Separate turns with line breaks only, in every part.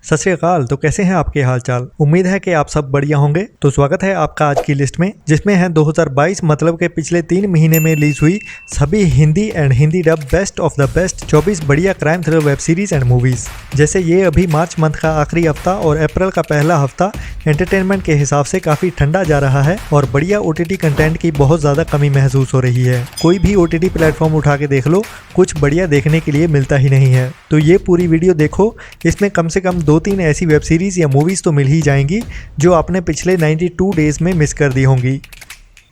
सत श्री अकाल। तो कैसे हैं आपके हाल चाल। उम्मीद है कि आप सब बढ़िया होंगे। तो स्वागत है आपका आज की लिस्ट में, जिसमें है 2022 मतलब के पिछले 3 महीने में रिलीज हुई सभी Hindi and Hindi dub best of the best 24 बढ़िया crime thriller web series and movies. जैसे ये अभी मार्च मंथ का आखिरी हफ्ता और अप्रैल का पहला हफ्ता एंटरटेनमेंट के हिसाब से काफी ठंडा जा रहा है और बढ़िया OTT कंटेंट की बहुत ज्यादा कमी महसूस हो रही है। कोई भी OTT प्लेटफॉर्म उठा के देख लो, कुछ बढ़िया देखने के लिए मिलता ही नहीं है। तो ये पूरी वीडियो देखो, इसमें कम से कम 2-3 ऐसी वेब सीरीज या मूवीज तो मिल ही जाएंगी जो आपने पिछले 92 डेज में मिस कर दी होंगी।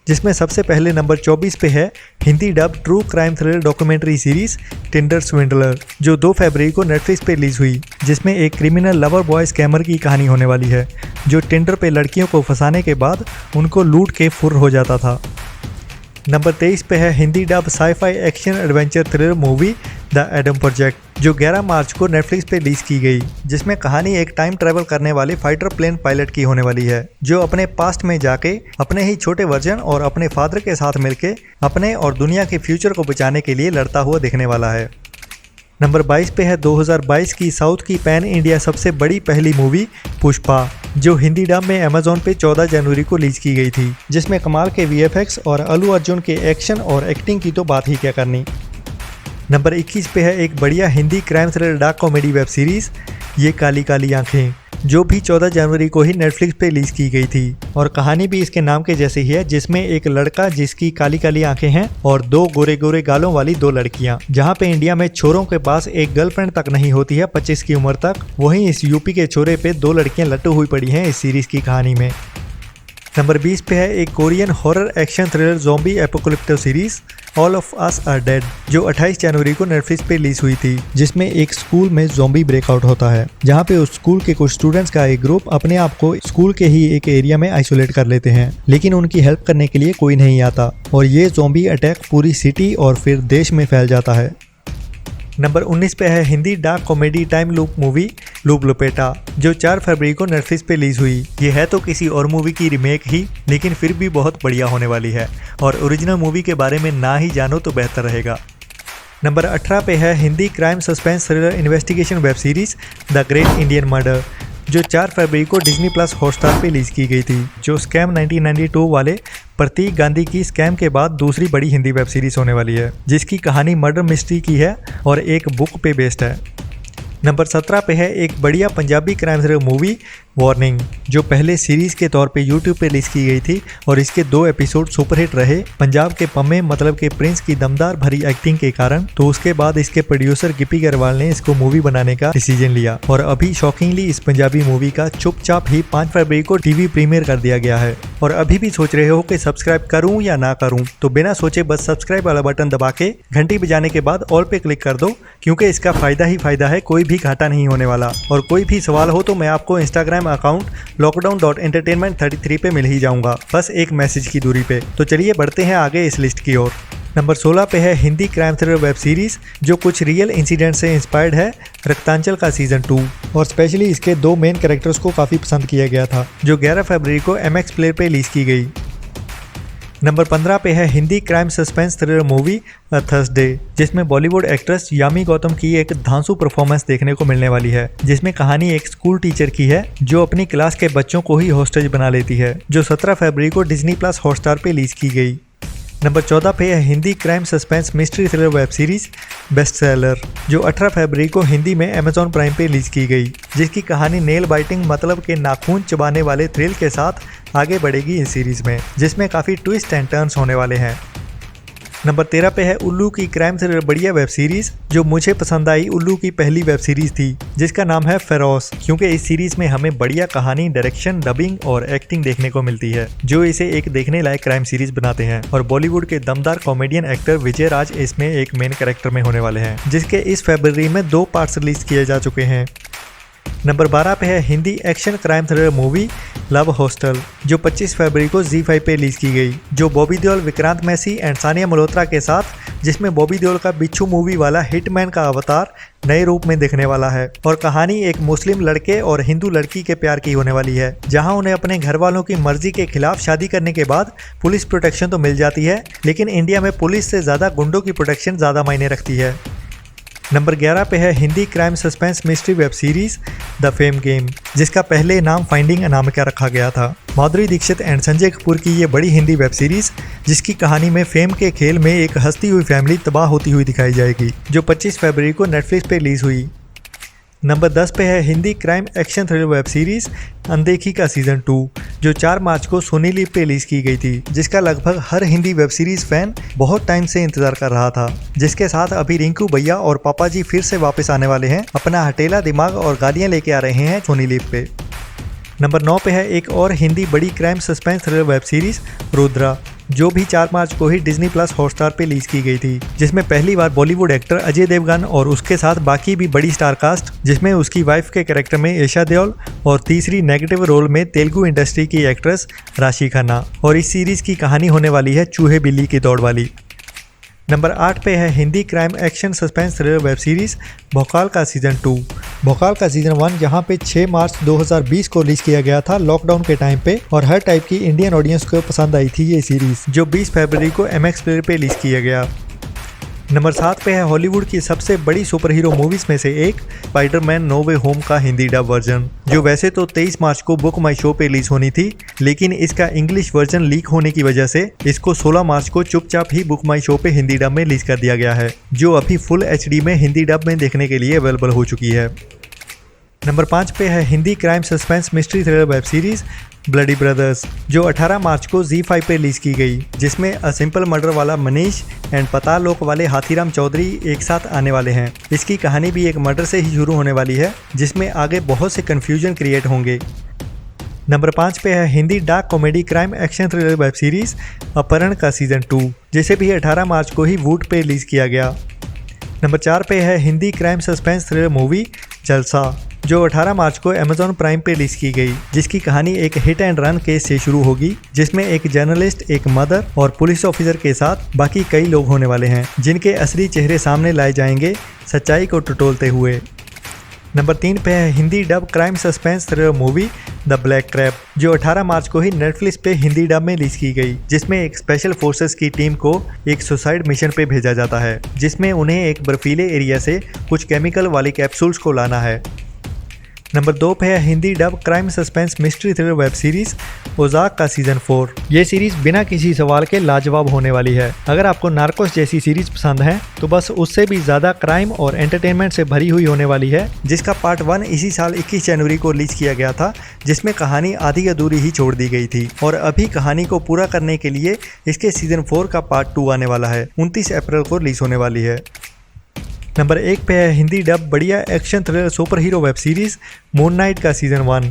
जिसमें सबसे पहले नंबर 24 पे है Hindi dub true crime thriller documentary series Tinder swindler, जो 2 फरवरी को नेटफ्लिक्स पे रिलीज हुई। जिसमें एक क्रिमिनल लवर बॉय स्कैमर की कहानी होने वाली है, जो टिंडर पे लड़कियों को फंसाने के बाद उनको लूट के फुर्र हो जाता था। नंबर 23 पे है Hindi dub sci-fi action adventure thriller movie the Adam project, जो 11 मार्च को नेटफ्लिक्स पे रिलीज की गई। जिसमें कहानी एक टाइम ट्रैवल करने वाले फाइटर प्लेन पायलट की होने वाली है, जो अपने पास्ट में जाके अपने ही छोटे वर्जन और अपने फादर के साथ मिलके अपने और दुनिया के फ्यूचर को बचाने के लिए लड़ता हुआ दिखने वाला है। नंबर 22 पे है 2022 की साउथ की पैन इंडिया सबसे बड़ी पहली मूवी पुष्पा, जो हिंदी डब में अमेजोन पे 14 जनवरी को रिलीज की गई थी। जिसमें कमाल के VFX और अल्लू अर्जुन के एक्शन और एक्टिंग की तो बात ही क्या करनी। नंबर 21 पे है एक बढ़िया Hindi crime thriller dark comedy web series ये काली काली आंखें, जो भी 14 जनवरी को ही नेटफ्लिक्स पे रिलीज की गई थी। और कहानी भी इसके नाम के जैसे ही है, जिसमें एक लड़का जिसकी काली काली आंखें हैं और 2 गोरे गोरे गालों वाली 2 लड़कियां। जहां पे इंडिया में छोरों के पास एक गर्लफ्रेंड तक नहीं होती है 25 की उम्र तक, वहीं इस यूपी के छोरे पे 2 लड़कियां लट्टू हुई पड़ी हैं इस सीरीज की कहानी में। नंबर 20 पे है एक Korean horror action thriller zombie apocalypto series all of us are dead, जो 28 जनवरी को नेटफ्लिक्स पे रिलीज हुई थी। जिसमें एक स्कूल में ज़ॉम्बी ब्रेकआउट होता है, जहां पे उस स्कूल के कुछ स्टूडेंट्स का एक ग्रुप अपने आप को स्कूल के ही एक एरिया में आइसोलेट कर लेते हैं, लेकिन उनकी हेल्प करने के लिए कोई नहीं आता और ये ज़ॉम्बी अटैक पूरी सिटी और फिर देश में फैल जाता है। नंबर 19 पे है Hindi dark comedy time loop movie loop लुपेटा, जो 4 फरवरी को नेटफ्लिक्स पे रिलीज हुई। ये है तो किसी और मूवी की रीमेक ही, लेकिन फिर भी बहुत बढ़िया होने वाली है और ओरिजिनल मूवी के बारे में ना ही जानो तो बेहतर रहेगा। नंबर 18 पे है Hindi crime suspense thriller investigation web series the great Indian murder, जो 4 फरवरी को डिज्नी प्लस हॉटस्टार पे रिलीज की गई थी। जो स्कैम 1992 वाले प्रतीक गांधी की स्कैम के बाद दूसरी बड़ी हिंदी वेब सीरीज होने वाली है, जिसकी कहानी मर्डर मिस्ट्री की है और एक बुक पे बेस्ड है। नंबर 17 पे है एक बढ़िया Punjabi crime thriller movie warning, जो पहले सीरीज के तौर पे YouTube पे रिलीज की गई थी और इसके 2 एपिसोड सुपरहिट रहे पंजाब के पम्मे मतलब के प्रिंस की दमदार भरी एक्टिंग के कारण। तो उसके बाद इसके प्रोड्यूसर गिप्पी गरवाल ने इसको मूवी बनाने का डिसीजन लिया और अभी शॉकिंगली इस पंजाबी मूवी का चुपचाप ही 5 फरवरी को टीवी प्रीमियर कर दिया गया है। और अभी भी सोच रहे हो कि सब्सक्राइब करूं या ना करूं, तो बिना सोचे बस सब्सक्राइब वाला बटन दबा के घंटी बजाने के बाद ऑल पे क्लिक कर दो, क्योंकि इसका फायदा ही फायदा है, कोई भी घाटा नहीं होने वाला। और कोई भी सवाल हो तो मैं आपको इंस्टाग्राम अकाउंट lockdown.entertainment33 पे मिल ही जाऊंगा, बस एक मैसेज की दूरी पे। तो चलिए बढ़ते हैं आगे इस लिस्ट की ओर। नंबर 16 पे है Hindi crime thriller web series, जो कुछ रियल इंसिडेंट से इंस्पायर्ड है, रक्तांचल का सीजन 2। और स्पेशली इसके 2 मेन कैरेक्टर्स को काफ़ी पसंद किया गया था, जो 11 फरवरी को MX प्लेयर पे रिलीज की गई। नंबर 15 पे है Hindi crime suspense thriller movie Thursday, जिसमें बॉलीवुड एक्ट्रेस यामी गौतम की एक धांसू परफॉर्मेंस देखने को मिलने वाली है। जिसमें कहानी एक स्कूल टीचर की है, जो अपनी क्लास के बच्चों को ही हॉस्टेज बना लेती है, जो 17 फरवरी को डिज्नी प्लस हॉटस्टार पे रिलीज की गई। नंबर 14 पे है Hindi crime suspense mystery thriller web series best seller, जो 18 फरवरी को हिंदी में अमेजोन प्राइम पे रिलीज की गई, जिसकी कहानी नेल बाइटिंग मतलब के नाखून चबाने वाले थ्रिल के साथ आगे बढ़ेगी इस सीरीज में, जिसमें काफ़ी ट्विस्ट एंड टर्न्स होने वाले हैं। नंबर 13 पे है उल्लू की क्राइम थ्रिलर बढ़िया वेब सीरीज, जो मुझे पसंद आई उल्लू की पहली वेब सीरीज थी, जिसका नाम है फेरोस, क्योंकि इस सीरीज में हमें बढ़िया कहानी, डायरेक्शन, डबिंग और एक्टिंग देखने को मिलती है, जो इसे एक देखने लायक क्राइम सीरीज बनाते हैं। और बॉलीवुड के दमदार कॉमेडियन एक्टर विजय राज इसमें एक मेन कैरेक्टर में होने वाले हैं, जिसके इस फरवरी में 2 पार्ट्स रिलीज किए जा चुके हैं। नंबर 12 पे है Hindi action crime thriller movie love hostel, जो 25 फरवरी को ZEE5 पे रिलीज की गई, जो बॉबी देओल, विक्रांत मैसी एंड सानिया मल्होत्रा के साथ, जिसमें बॉबी देओल का बिच्छू मूवी वाला हिटमैन का अवतार नए रूप में दिखने वाला है। और कहानी एक मुस्लिम लड़के और हिंदू लड़की के प्यार की होने वाली है, जहां उन्हें अपने घर वालों की मर्जी के खिलाफ शादी करने के बाद पुलिस प्रोटेक्शन तो मिल जाती है, लेकिन इंडिया में पुलिस से ज़्यादा गुंडों की प्रोटेक्शन ज़्यादा मायने रखती है। नंबर 11 पे है Hindi crime suspense mystery web series the fame game, जिसका पहले नाम फाइंडिंग अनामिका रखा गया था। माधुरी दीक्षित एंड संजय कपूर की ये बड़ी हिंदी वेब सीरीज, जिसकी कहानी में फेम के खेल में एक हंसती हुई फैमिली तबाह होती हुई दिखाई जाएगी, जो 25 फरवरी को नेटफ्लिक्स पे रिलीज हुई। नंबर 10 पे है Hindi crime action thriller web series अनदेखी का सीजन 2, जो 4 मार्च को सोनी लिव पे रिलीज की गई थी, जिसका लगभग हर हिंदी वेब सीरीज फैन बहुत टाइम से इंतजार कर रहा था। जिसके साथ अभी रिंकू भैया और पापा जी फिर से वापस आने वाले हैं, अपना हटेला दिमाग और गालियां लेके आ रहे हैं सोनी लिव पे। नंबर 9 पे है एक और हिंदी बड़ी crime suspense thriller web series Rudra, जो भी 4 मार्च को ही डिज्नी प्लस हॉटस्टार पे रिलीज की गई थी, जिसमें पहली बार बॉलीवुड एक्टर अजय देवगन और उसके साथ बाकी भी बड़ी स्टार कास्ट, जिसमें उसकी वाइफ के कैरेक्टर में ईशा देओल और तीसरी नेगेटिव रोल में तेलुगु इंडस्ट्री की एक्ट्रेस राशि खन्ना। और इस सीरीज की कहानी होने वाली है चूहे बिल्ली की दौड़ वाली। नंबर 8 पे है Hindi crime action suspense thriller web series Bhokaal का सीजन 2। भोकाल का सीजन 1 जहां पे 6 मार्च 2020 को रिलीज किया गया था लॉकडाउन के टाइम पे, और हर टाइप की इंडियन ऑडियंस को पसंद आई थी ये सीरीज, जो 20 फरवरी को MX प्लेयर पे रिलीज किया गया। नंबर 7 पे है हॉलीवुड की सबसे बड़ी सुपर हीरो मूवीज में से एक स्पाइडरमैन नो वे होम का हिंदी डब वर्जन, जो वैसे तो 23 मार्च को बुक माई शो पे रिलीज होनी थी, लेकिन इसका इंग्लिश वर्जन लीक होने की वजह से इसको 16 मार्च को चुपचाप ही बुक माई शो पे हिंदी डब में रिलीज कर दिया गया है, जो अभी फुल HD में हिंदी डब में देखने के लिए अवेलेबल हो चुकी है। नंबर 5 पे है Hindi crime suspense mystery thriller web series bloody brothers, जो 18 मार्च को ZEE5 पे रिलीज की गई, जिसमें अ सिंपल मर्डर वाला मनीष एंड पाताल लोक वाले हाथीराम चौधरी एक साथ आने वाले हैं। इसकी कहानी भी एक मर्डर से ही शुरू होने वाली है, जिसमें आगे बहुत से कन्फ्यूजन क्रिएट होंगे। नंबर 5 पे है Hindi dark comedy crime action thriller web series अपहरण का सीजन 2, जिसे भी 18 मार्च को ही वूट पे रिलीज किया गया। नंबर 4 पे है Hindi crime suspense thriller movie जलसा, जो 18 मार्च को Amazon प्राइम पे रिलीज की गई, जिसकी कहानी एक हिट एंड रन केस से शुरू होगी, जिसमें एक जर्नलिस्ट, एक मदर और पुलिस ऑफिसर के साथ बाकी कई लोग होने वाले हैं, जिनके असली चेहरे सामने लाए जाएंगे सच्चाई को टटोलते हुए। नंबर 3 पे है Hindi dub crime suspense thriller movie the black trap, जो 18 मार्च को ही नेटफ्लिक्स पे हिंदी डब में रिलीज की गई, जिसमें एक स्पेशल फोर्सेस की टीम को एक सुसाइड मिशन पे भेजा जाता है, जिसमें उन्हें एक बर्फीले एरिया से कुछ केमिकल वाली कैप्सूल्स को लाना है। नंबर 2 पे है Hindi dub crime suspense mystery thriller web series Ozark का सीजन 4। ये सीरीज बिना किसी सवाल के लाजवाब होने वाली है। अगर आपको नार्कोस जैसी सीरीज पसंद है तो बस उससे भी ज्यादा क्राइम और एंटरटेनमेंट से भरी हुई होने वाली है, जिसका पार्ट 1 इसी साल 21 जनवरी को रिलीज किया गया था, जिसमें कहानी आधी अधूरी ही छोड़ दी गई थी, और अभी कहानी को पूरा करने के लिए इसके सीजन 4 का पार्ट 2 आने वाला है, 29 अप्रैल को रिलीज होने वाली है। नंबर 1 पे है हिंदी डब बढ़िया action thriller super hero web series moon night का सीजन 1,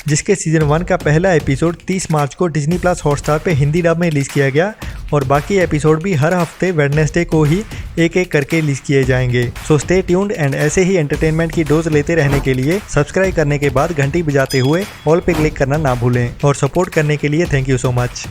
जिसके सीजन 1 का पहला एपिसोड 30 मार्च को डिज्नी प्लस हॉटस्टार पे हिंदी डब में रिलीज किया गया, और बाकी एपिसोड भी हर हफ्ते वेडनेसडे को ही एक एक करके रिलीज किए जाएंगे। सो स्टे ट्यून्ड एंड ऐसे ही एंटरटेनमेंट की डोज लेते रहने के लिए सब्सक्राइब करने के बाद घंटी बजाते हुए ऑल पे क्लिक करना ना भूलें, और सपोर्ट करने के लिए थैंक यू सो मच।